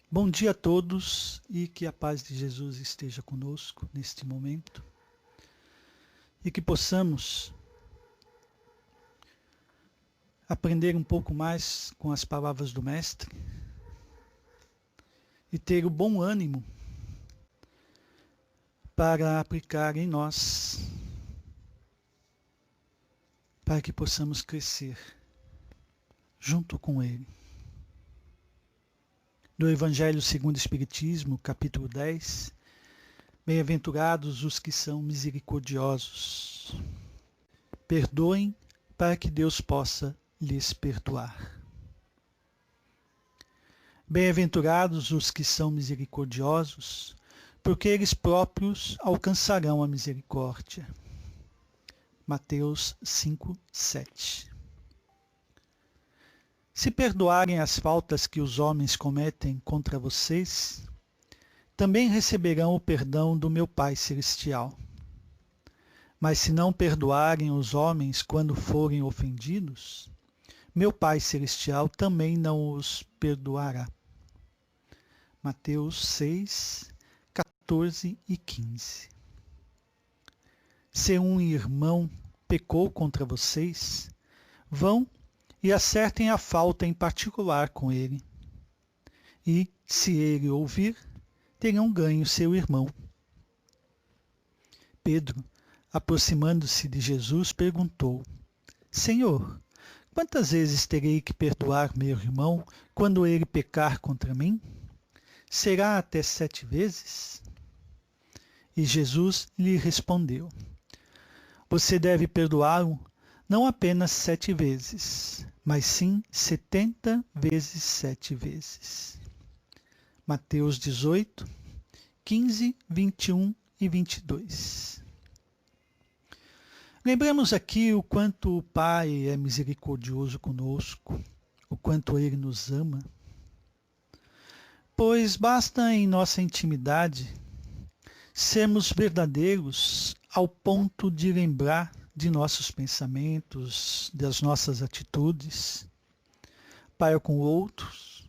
Bom dia a todos e que a paz de Jesus esteja conosco neste momento e que possamos aprender um pouco mais com as palavras do Mestre e ter o bom ânimo para aplicar em nós, para que possamos crescer junto com Ele. Do Evangelho segundo o Espiritismo, capítulo 10, Bem-aventurados os que são misericordiosos. Perdoem para que Deus possa lhes perdoar. Bem-aventurados os que são misericordiosos, porque eles próprios alcançarão a misericórdia. Mateus 5, 7. Se perdoarem as faltas que os homens cometem contra vocês, também receberão o perdão do meu Pai Celestial. Mas se não perdoarem os homens quando forem ofendidos, meu Pai Celestial também não os perdoará. Mateus 6, 14 e 15. Se um irmão pecou contra vocês, vão e acertem a falta em particular com ele. E, se ele ouvir, terão ganho seu irmão. Pedro, aproximando-se de Jesus, perguntou: Senhor, quantas vezes terei que perdoar meu irmão quando ele pecar contra mim? Será até 7 vezes? E Jesus lhe respondeu: Você deve perdoá-lo não apenas 7 vezes, mas sim 70 vezes 7 vezes. Mateus 18, 15, 21 e 22. Lembramos aqui o quanto o Pai é misericordioso conosco, o quanto Ele nos ama, pois basta em nossa intimidade sermos verdadeiros ao ponto de lembrar de nossos pensamentos, das nossas atitudes, para com outros,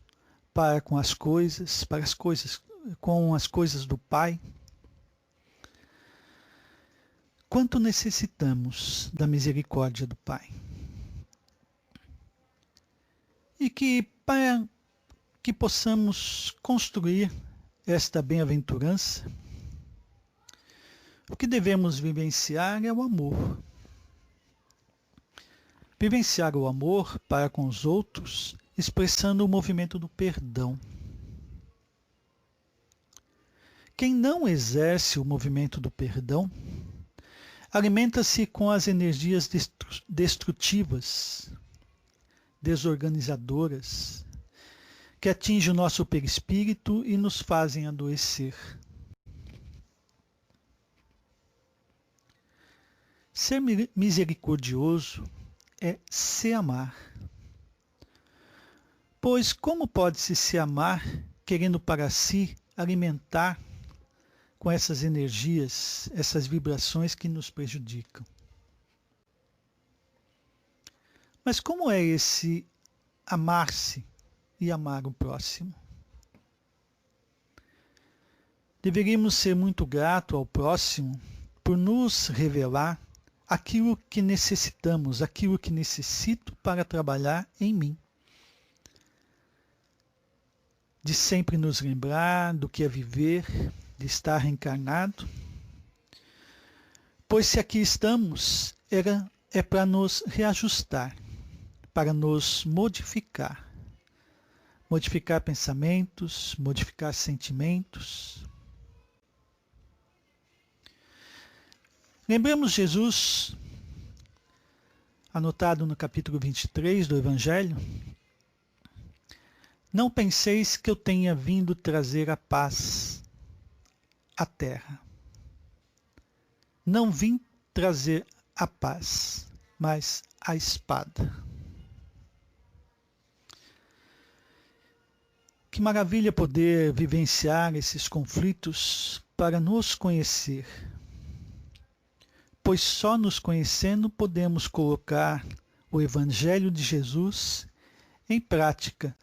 para com as coisas, com as coisas do Pai. Quanto necessitamos da misericórdia do Pai. E que para que possamos construir esta bem-aventurança, o que devemos vivenciar é o amor. Vivenciar o amor para com os outros, expressando o movimento do perdão. Quem não exerce o movimento do perdão, alimenta-se com as energias destrutivas, desorganizadoras, que atingem o nosso perispírito e nos fazem adoecer. Ser misericordioso é se amar. Pois como pode-se se amar querendo para si alimentar com essas energias, essas vibrações que nos prejudicam? Mas como é esse amar-se e amar o próximo? Deveríamos ser muito gratos ao próximo por nos revelar aquilo que necessitamos, aquilo que necessito para trabalhar em mim. De sempre nos lembrar do que é viver, de estar reencarnado. Pois se aqui estamos, é para nos reajustar, para nos modificar. Modificar pensamentos, modificar sentimentos. Lembramos Jesus, anotado no capítulo 23 do Evangelho: Não penseis que eu tenha vindo trazer a paz à terra. Não vim trazer a paz, mas a espada. Que maravilha poder vivenciar esses conflitos para nos conhecer. Pois só nos conhecendo podemos colocar o Evangelho de Jesus em prática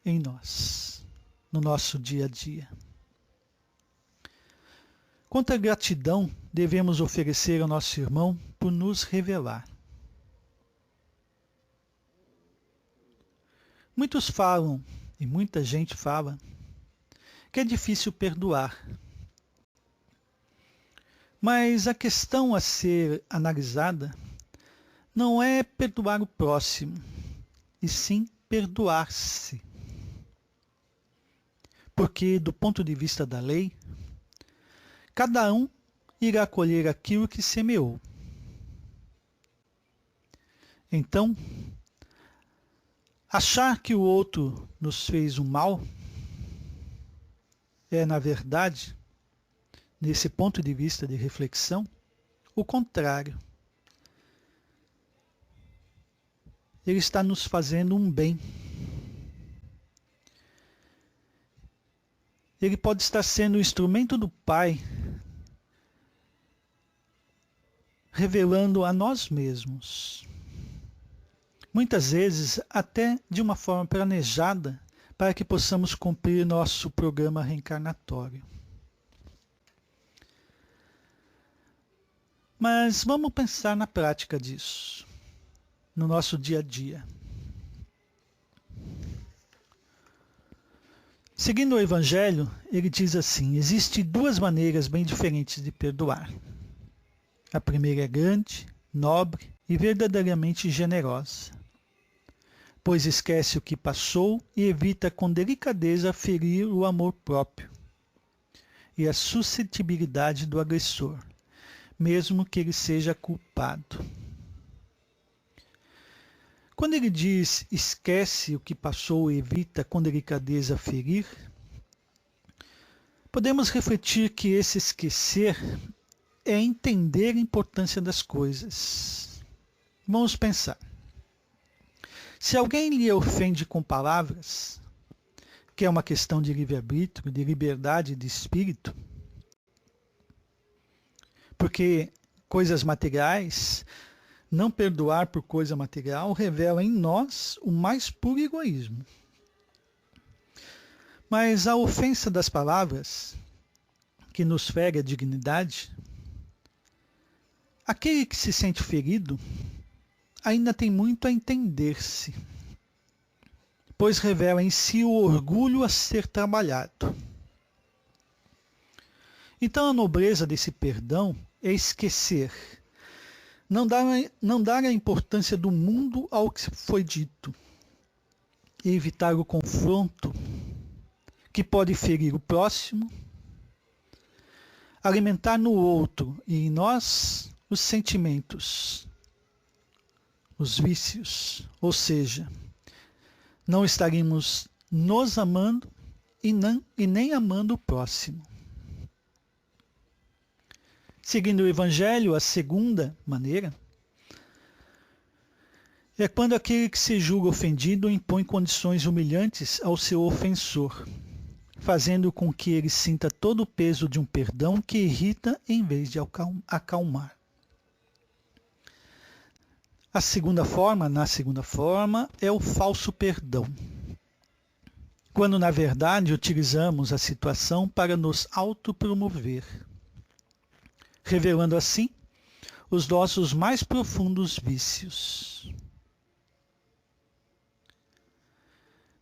em nós. no nosso dia a dia. Quanta gratidão devemos oferecer ao nosso irmão por nos revelar. Muitos falam, e muita gente fala, que é difícil perdoar. Mas a questão a ser analisada não é perdoar o próximo, e sim perdoar-se. Porque, do ponto de vista da lei, cada um irá colher aquilo que semeou. Então, achar que o outro nos fez um mal é, na verdade, nesse ponto de vista de reflexão, o contrário. Ele está nos fazendo um bem. Ele pode estar sendo o instrumento do Pai, revelando a nós mesmos. Muitas vezes até de uma forma planejada, para que possamos cumprir nosso programa reencarnatório. Mas vamos pensar na prática disso, no nosso dia a dia. Seguindo o Evangelho, ele diz assim: existem duas maneiras bem diferentes de perdoar. A primeira é grande, nobre e verdadeiramente generosa, pois esquece o que passou e evita com delicadeza ferir o amor próprio e a suscetibilidade do agressor, mesmo que ele seja culpado. Quando ele diz esquece o que passou e evita com delicadeza ferir, podemos refletir que esse esquecer é entender a importância das coisas. Vamos pensar. Se alguém lhe ofende com palavras, que é uma questão de livre-arbítrio, de liberdade de espírito, porque coisas materiais, não perdoar por coisa material, revela em nós o mais puro egoísmo. Mas a ofensa das palavras, que nos fere a dignidade, aquele que se sente ferido ainda tem muito a entender-se, pois revela em si o orgulho a ser trabalhado. Então a nobreza desse perdão é esquecer, não dar a importância do mundo ao que foi dito, e evitar o confronto que pode ferir o próximo, alimentar no outro e em nós os sentimentos, os vícios, ou seja, não estaríamos nos amando e nem amando o próximo. Seguindo o Evangelho, a segunda maneira é quando aquele que se julga ofendido impõe condições humilhantes ao seu ofensor, fazendo com que ele sinta todo o peso de um perdão que irrita em vez de acalmar. Na segunda forma, é o falso perdão, quando na verdade utilizamos a situação para nos autopromover, revelando assim os nossos mais profundos vícios.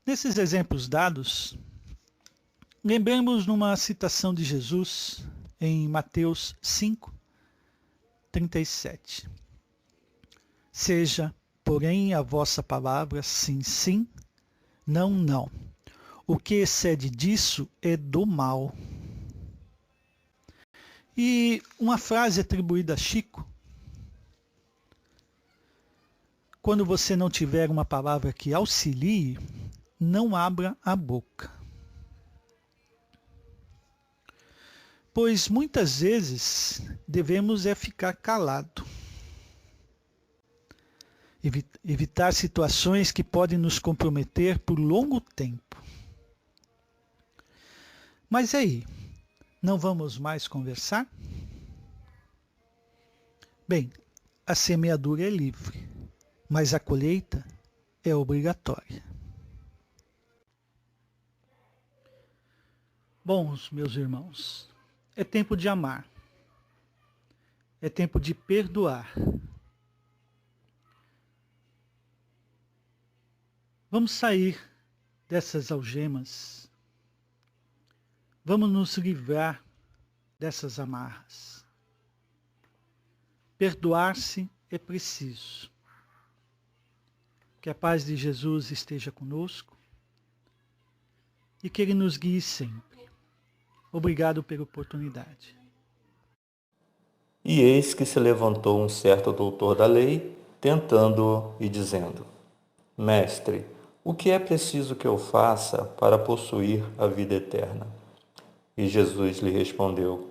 Nesses exemplos dados, lembremos numa citação de Jesus em Mateus 5, 37. Seja, porém, a vossa palavra sim, sim, não, não. O que excede disso é do mal. E uma frase atribuída a Chico: quando você não tiver uma palavra que auxilie, não abra a boca. Pois muitas vezes devemos ficar calado. Evitar situações que podem nos comprometer por longo tempo. Mas aí, não vamos mais conversar? Bem, a semeadura é livre, mas a colheita é obrigatória. Bons, meus irmãos, é tempo de amar, é tempo de perdoar. Vamos sair dessas algemas, vamos nos livrar dessas amarras. Perdoar-se é preciso. Que a paz de Jesus esteja conosco e que Ele nos guie sempre. Obrigado pela oportunidade. E eis que se levantou um certo doutor da lei, tentando-o e dizendo: Mestre, o que é preciso que eu faça para possuir a vida eterna? E Jesus lhe respondeu: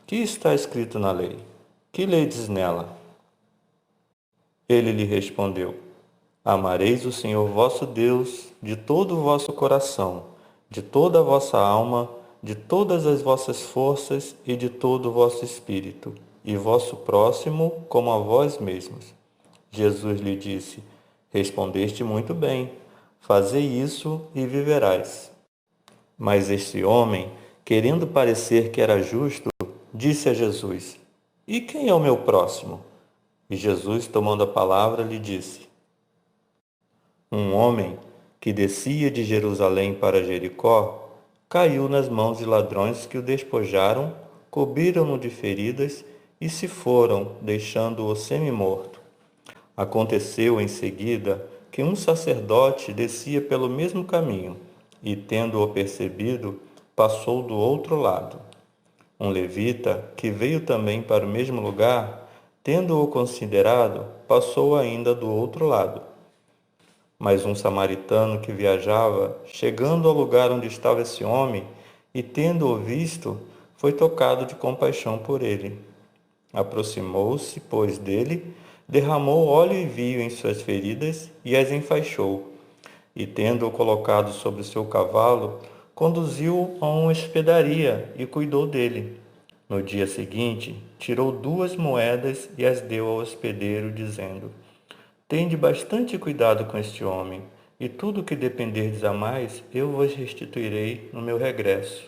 Que está escrito na lei? Que ledes nela? Ele lhe respondeu: Amareis o Senhor vosso Deus de todo o vosso coração, de toda a vossa alma, de todas as vossas forças e de todo o vosso espírito, e vosso próximo como a vós mesmos. Jesus lhe disse: Respondeste muito bem, fazei isso e viverás. Mas este homem, querendo parecer que era justo, disse a Jesus: E quem é o meu próximo? E Jesus, tomando a palavra, lhe disse: Um homem que descia de Jerusalém para Jericó caiu nas mãos de ladrões que o despojaram, cobriram-no de feridas e se foram, deixando-o semi-morto. Aconteceu em seguida que um sacerdote descia pelo mesmo caminho e, tendo-o percebido, passou do outro lado. Um levita, que veio também para o mesmo lugar, tendo-o considerado, passou ainda do outro lado. Mas um samaritano que viajava, chegando ao lugar onde estava esse homem, e tendo-o visto, foi tocado de compaixão por ele. Aproximou-se, pois, dele, derramou óleo e vinho em suas feridas e as enfaixou. E, tendo-o colocado sobre o seu cavalo, conduziu-o a uma hospedaria e cuidou dele. No dia seguinte, tirou 2 moedas e as deu ao hospedeiro, dizendo: Tende bastante cuidado com este homem, e tudo o que dependerdes a mais, eu vos restituirei no meu regresso.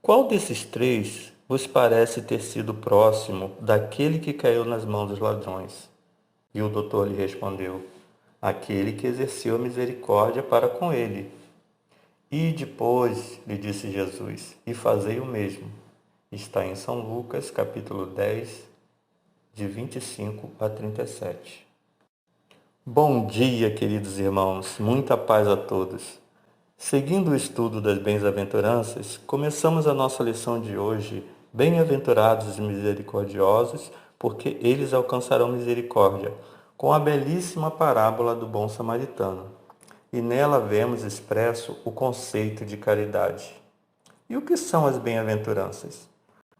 Qual desses 3 vos parece ter sido próximo daquele que caiu nas mãos dos ladrões? E o doutor lhe respondeu: Aquele que exerceu a misericórdia para com ele. E depois, lhe disse Jesus, e fazei o mesmo. Está em São Lucas, capítulo 10, de 25 a 37. Bom dia, queridos irmãos, muita paz a todos. Seguindo o estudo das bem-aventuranças, começamos a nossa lição de hoje: Bem-aventurados e misericordiosos, porque eles alcançarão misericórdia, com a belíssima parábola do bom samaritano. E nela vemos expresso o conceito de caridade. E o que são as bem-aventuranças?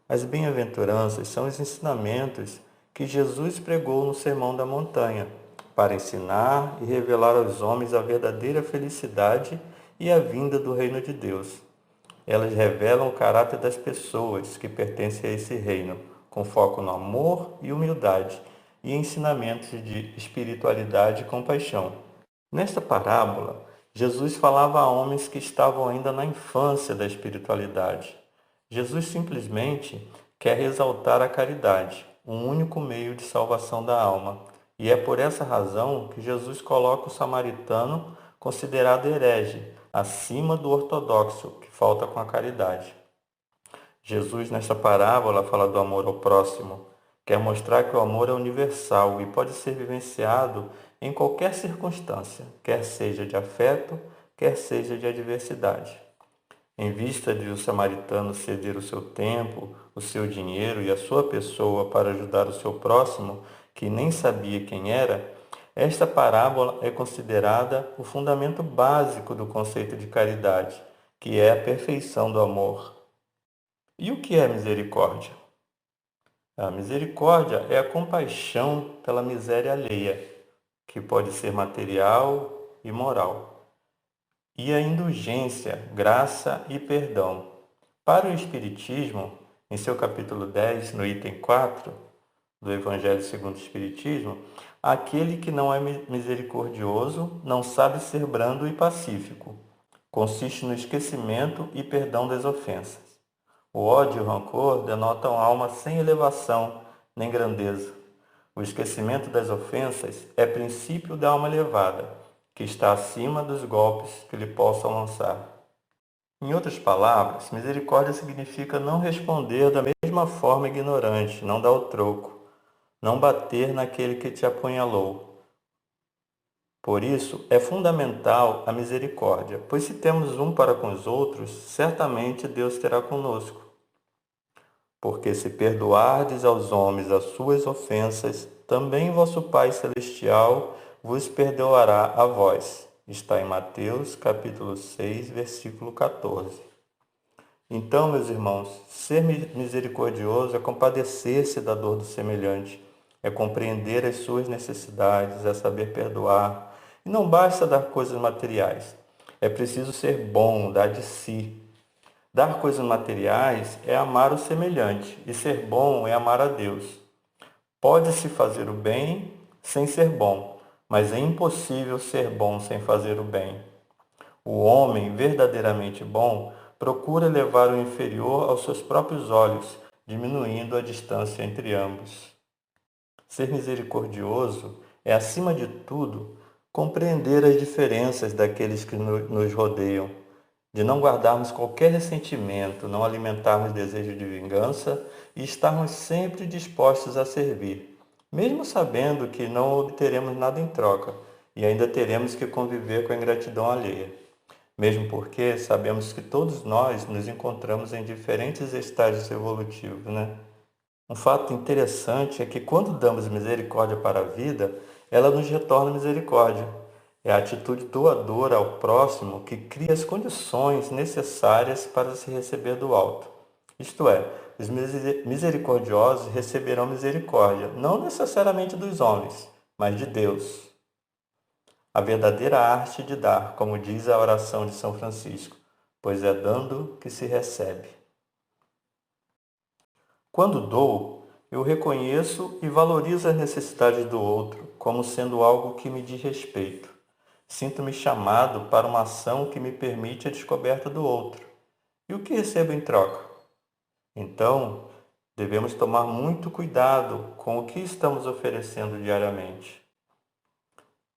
As bem-aventuranças são os ensinamentos que Jesus pregou no Sermão da Montanha, para ensinar e revelar aos homens a verdadeira felicidade e a vinda do reino de Deus. Elas revelam o caráter das pessoas que pertencem a esse reino, com foco no amor e humildade, e ensinamentos de espiritualidade e compaixão. Nesta parábola, Jesus falava a homens que estavam ainda na infância da espiritualidade. Jesus simplesmente quer exaltar a caridade, um único meio de salvação da alma. E é por essa razão que Jesus coloca o samaritano considerado herege, acima do ortodoxo, que falta com a caridade. Jesus, nesta parábola, fala do amor ao próximo. Quer mostrar que o amor é universal e pode ser vivenciado em qualquer circunstância, quer seja de afeto, quer seja de adversidade. Em vista de o samaritano ceder o seu tempo, o seu dinheiro e a sua pessoa para ajudar o seu próximo, que nem sabia quem era, esta parábola é considerada o fundamento básico do conceito de caridade, que é a perfeição do amor. E o que é misericórdia? A misericórdia é a compaixão pela miséria alheia, que pode ser material e moral. E a indulgência, graça e perdão. Para o Espiritismo, em seu capítulo 10, no item 4 do Evangelho segundo o Espiritismo, aquele que não é misericordioso não sabe ser brando e pacífico. consiste no esquecimento e perdão das ofensas. O ódio e o rancor denotam alma sem elevação nem grandeza. O esquecimento das ofensas é princípio da alma elevada, que está acima dos golpes que lhe possam lançar. Em outras palavras, misericórdia significa não responder da mesma forma ignorante, não dar o troco, não bater naquele que te apunhalou. Por isso, é fundamental a misericórdia, pois se temos um para com os outros, certamente Deus terá conosco. Porque se perdoardes aos homens as suas ofensas, também vosso Pai Celestial vos perdoará a vós. Está em Mateus, capítulo 6, versículo 14. Então, meus irmãos, ser misericordioso é compadecer-se da dor do semelhante, é compreender as suas necessidades, é saber perdoar. E não basta dar coisas materiais, é preciso ser bom, dar de si. Dar coisas materiais é amar o semelhante, e ser bom é amar a Deus. Pode-se fazer o bem sem ser bom, mas é impossível ser bom sem fazer o bem. O homem verdadeiramente bom procura levar o inferior aos seus próprios olhos, diminuindo a distância entre ambos. Ser misericordioso é, acima de tudo, compreender as diferenças daqueles que nos rodeiam, de não guardarmos qualquer ressentimento, não alimentarmos desejo de vingança e estarmos sempre dispostos a servir, mesmo sabendo que não obteremos nada em troca e ainda teremos que conviver com a ingratidão alheia. Mesmo porque sabemos que todos nós nos encontramos em diferentes estágios evolutivos, né? Um fato interessante é que quando damos misericórdia para a vida, ela nos retorna misericórdia. É a atitude doadora ao próximo que cria as condições necessárias para se receber do alto. Isto é, os misericordiosos receberão misericórdia, não necessariamente dos homens, mas de Deus. A verdadeira arte de dar, como diz a oração de São Francisco, pois é dando que se recebe. Quando dou, eu reconheço e valorizo as necessidades do outro como sendo algo que me diz respeito. Sinto-me chamado para uma ação que me permite a descoberta do outro. E o que recebo em troca? Então, devemos tomar muito cuidado com o que estamos oferecendo diariamente.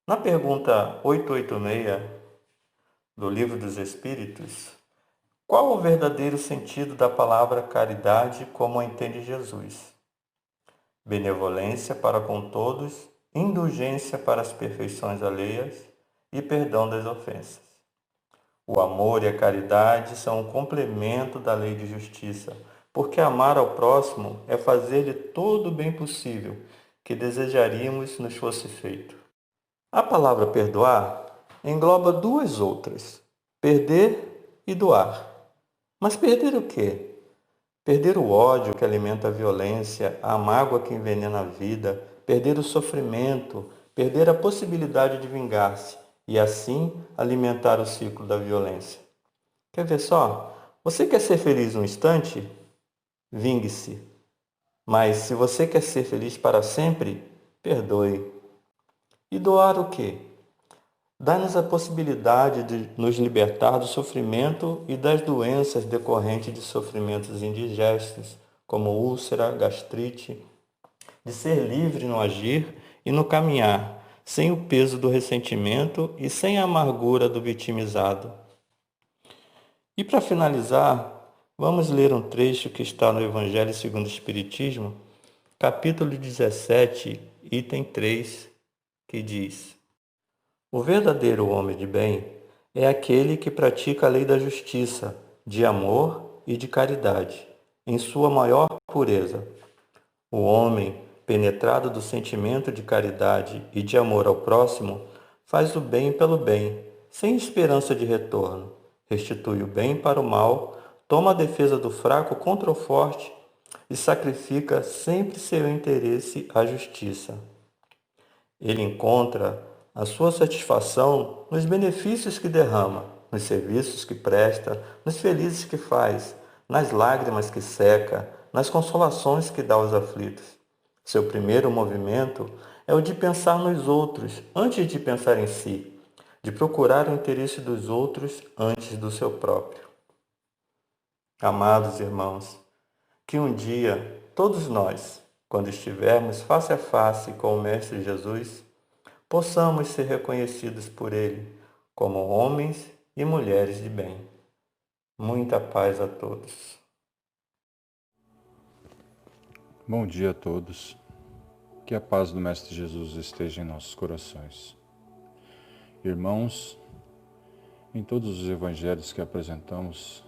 Na pergunta 886 do Livro dos Espíritos, qual o verdadeiro sentido da palavra caridade como a entende Jesus? Benevolência para com todos, indulgência para as perfeições alheias e perdão das ofensas. O amor e a caridade são um complemento da lei de justiça, porque amar ao próximo é fazer-lhe todo o bem possível que desejaríamos nos fosse feito. A palavra perdoar engloba duas outras, perder e doar. Mas perder o quê? Perder o ódio que alimenta a violência, a mágoa que envenena a vida, perder o sofrimento, perder a possibilidade de vingar-se e assim alimentar o ciclo da violência. Quer ver só? Você quer ser feliz um instante? Vingue-se. Mas se você quer ser feliz para sempre, perdoe. E doar o quê? Dá-nos a possibilidade de nos libertar do sofrimento e das doenças decorrentes de sofrimentos indigestos, como úlcera, gastrite, de ser livre no agir e no caminhar, sem o peso do ressentimento e sem a amargura do vitimizado. E para finalizar, vamos ler um trecho que está no Evangelho segundo o Espiritismo, capítulo 17, item 3, que diz: o verdadeiro homem de bem é aquele que pratica a lei da justiça, de amor e de caridade, em sua maior pureza. O homem, penetrado do sentimento de caridade e de amor ao próximo, faz o bem pelo bem, sem esperança de retorno, restitui o bem para o mal, toma a defesa do fraco contra o forte e sacrifica sempre seu interesse à justiça. Ele encontra a sua satisfação nos benefícios que derrama, nos serviços que presta, nos felizes que faz, nas lágrimas que seca, nas consolações que dá aos aflitos. Seu primeiro movimento é o de pensar nos outros antes de pensar em si, de procurar o interesse dos outros antes do seu próprio. Amados irmãos, que um dia todos nós, quando estivermos face a face com o Mestre Jesus, possamos ser reconhecidos por Ele como homens e mulheres de bem. Muita paz a todos. Bom dia a todos. Que a paz do Mestre Jesus esteja em nossos corações. Irmãos, em todos os evangelhos que apresentamos,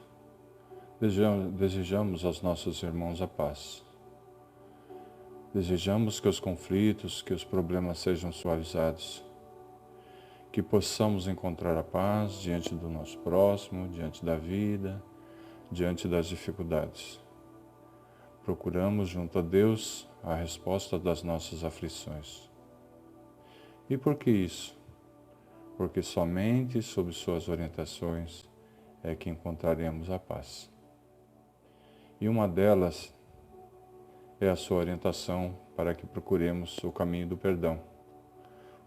desejamos aos nossos irmãos a paz. Desejamos que os conflitos, que os problemas sejam suavizados, que possamos encontrar a paz diante do nosso próximo, diante da vida, diante das dificuldades. Procuramos junto a Deus a resposta das nossas aflições. E por que isso? Porque somente sob suas orientações é que encontraremos a paz. E uma delas é a sua orientação para que procuremos o caminho do perdão,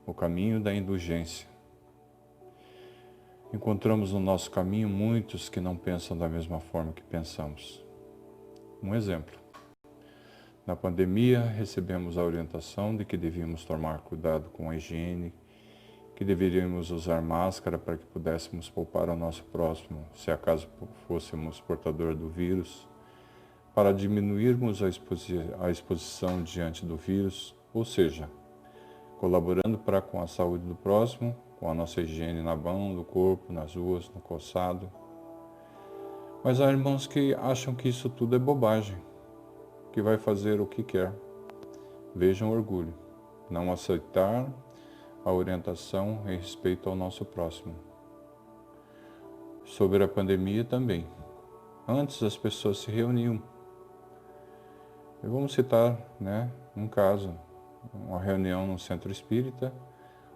o caminho da indulgência. Encontramos no nosso caminho muitos que não pensam da mesma forma que pensamos. Um exemplo. Na pandemia, recebemos a orientação de que devíamos tomar cuidado com a higiene, que deveríamos usar máscara para que pudéssemos poupar ao nosso próximo, se acaso fôssemos portador do vírus, para diminuirmos a exposição diante do vírus, ou seja, colaborando com a saúde do próximo, com a nossa higiene na mão, no corpo, nas ruas, no calçado. Mas há irmãos que acham que isso tudo é bobagem, que vai fazer o que quer. Vejam o orgulho, não aceitar a orientação em respeito ao nosso próximo. Sobre a pandemia também. Antes as pessoas se reuniam. E vamos citar, um caso, uma reunião no centro espírita,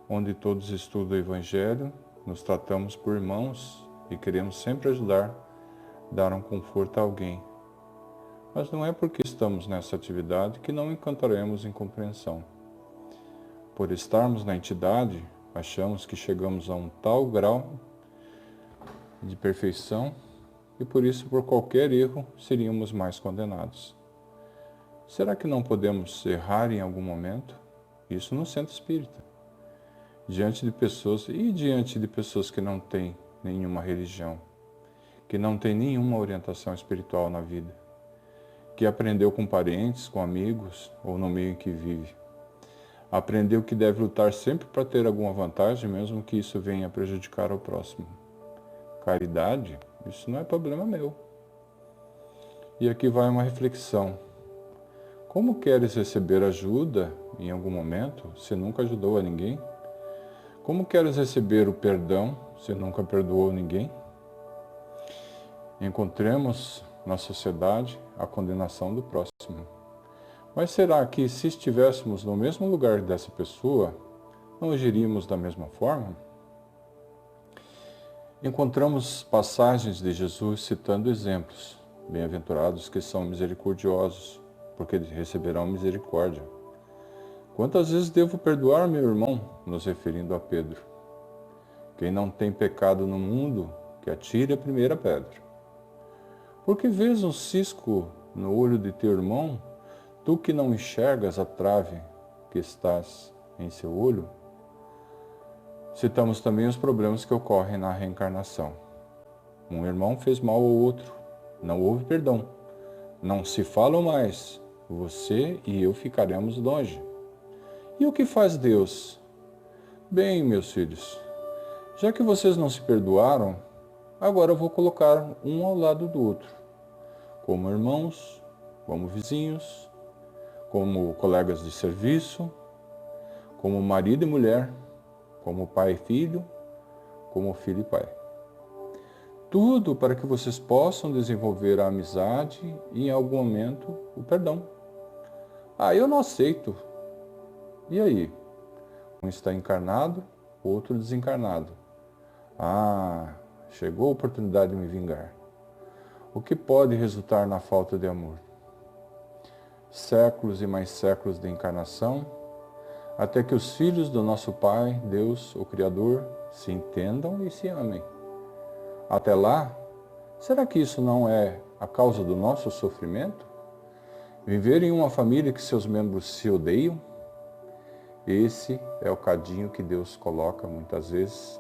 onde todos estudam o Evangelho, nos tratamos por irmãos e queremos sempre ajudar, dar um conforto a alguém. Mas não é porque estamos nessa atividade que não encontraremos incompreensão. Por estarmos na entidade, achamos que chegamos a um tal grau de perfeição e por isso, por qualquer erro, seríamos mais condenados. Será que não podemos errar em algum momento? Isso no centro espírita. Diante de pessoas que não têm nenhuma religião, que não têm nenhuma orientação espiritual na vida, que aprendeu com parentes, com amigos ou no meio em que vive. Aprendeu que deve lutar sempre para ter alguma vantagem, mesmo que isso venha a prejudicar o próximo. Caridade, isso não é problema meu. E aqui vai uma reflexão. Como queres receber ajuda em algum momento, se nunca ajudou a ninguém? Como queres receber o perdão, se nunca perdoou ninguém? Encontremos na sociedade a condenação do próximo. Mas será que se estivéssemos no mesmo lugar dessa pessoa, não agiríamos da mesma forma? Encontramos passagens de Jesus citando exemplos. Bem-aventurados que são misericordiosos, porque receberão misericórdia. Quantas vezes devo perdoar meu irmão, nos referindo a Pedro? Quem não tem pecado no mundo, que atire a primeira pedra. Porque vês um cisco no olho de teu irmão, tu que não enxergas a trave que estás em seu olho? Citamos também os problemas que ocorrem na reencarnação. Um irmão fez mal ao outro, não houve perdão. Não se falam mais, você e eu ficaremos longe. E o que faz Deus? Bem, meus filhos, já que vocês não se perdoaram, agora eu vou colocar um ao lado do outro, como irmãos, como vizinhos, como colegas de serviço, como marido e mulher, como pai e filho, como filho e pai. Tudo para que vocês possam desenvolver a amizade e, em algum momento, o perdão. Ah, eu não aceito. E aí? Um está encarnado, o outro desencarnado. Ah, chegou a oportunidade de me vingar. O que pode resultar na falta de amor? Séculos e mais séculos de encarnação, até que os filhos do nosso Pai, Deus, o Criador, se entendam e se amem. Até lá, será que isso não é a causa do nosso sofrimento? Viver em uma família que seus membros se odeiam? Esse é o cadinho que Deus coloca muitas vezes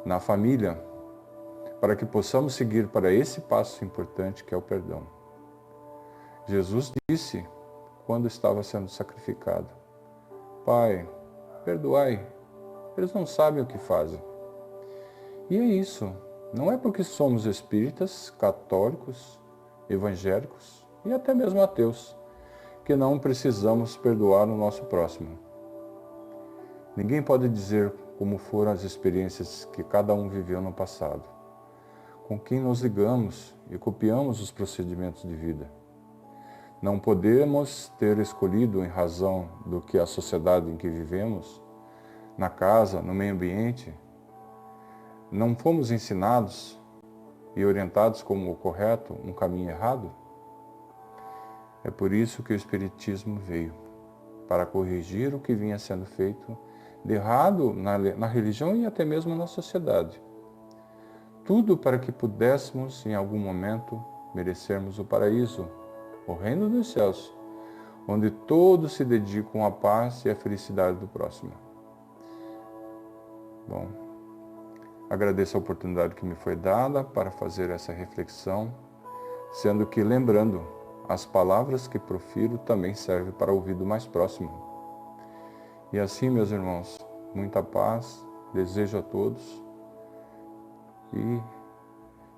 na família, para que possamos seguir para esse passo importante que é o perdão. Jesus disse, quando estava sendo sacrificado: Pai, perdoai, eles não sabem o que fazem. E é isso, não é porque somos espíritas, católicos, evangélicos e até mesmo ateus, que não precisamos perdoar o nosso próximo. Ninguém pode dizer como foram as experiências que cada um viveu no passado, com quem nos ligamos e copiamos os procedimentos de vida. Não podemos ter escolhido em razão do que a sociedade em que vivemos, na casa, no meio ambiente, não fomos ensinados e orientados como o correto, um caminho errado? É por isso que o Espiritismo veio, para corrigir o que vinha sendo feito de errado na religião e até mesmo na sociedade. Tudo para que pudéssemos, em algum momento, merecermos o paraíso, o reino dos céus, onde todos se dedicam à paz e à felicidade do próximo. Bom, agradeço a oportunidade que me foi dada para fazer essa reflexão, sendo que, lembrando, as palavras que profiro também servem para o ouvido mais próximo. E assim, meus irmãos, muita paz, desejo a todos e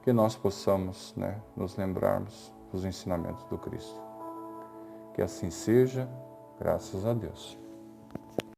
que nós possamos, nos lembrarmos dos ensinamentos do Cristo. Que assim seja, graças a Deus.